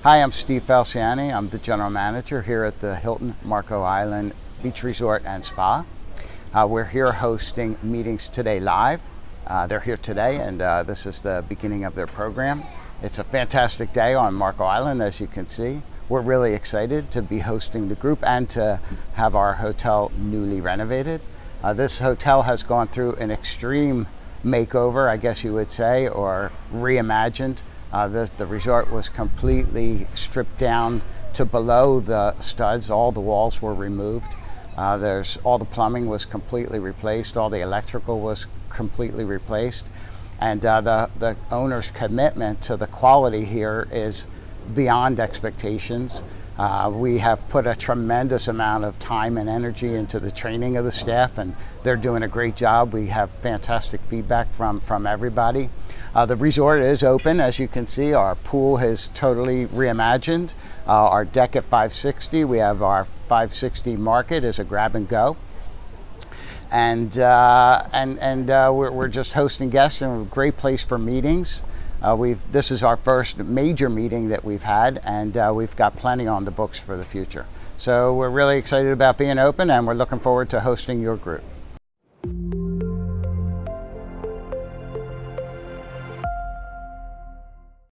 Hi, I'm Steve Falciani. I'm the general manager here at the Hilton Marco Island Beach Resort and Spa. We're here hosting meetings today live. They're here today, and this is the beginning of their program. It's a fantastic day on Marco Island, as you can see. We're really excited to be hosting the group and to have our hotel newly renovated. This hotel has gone through an extreme makeover, I guess you would say, or reimagined. The resort was completely stripped down to below the studs. All the walls were removed. All the plumbing was completely replaced. All the electrical was completely replaced. And the owner's commitment to the quality here is beyond expectations. We have put a tremendous amount of time and energy into the training of the staff, and they're doing a great job. We have fantastic feedback from everybody. The resort is open, as you can see. Our pool is totally reimagined. Our deck at 560, we have our 560 market as a grab and go. And we're just hosting guests and a great place for meetings. This is our first major meeting that we've had, and we've got plenty on the books for the future. So we're really excited about being open, and we're looking forward to hosting your group.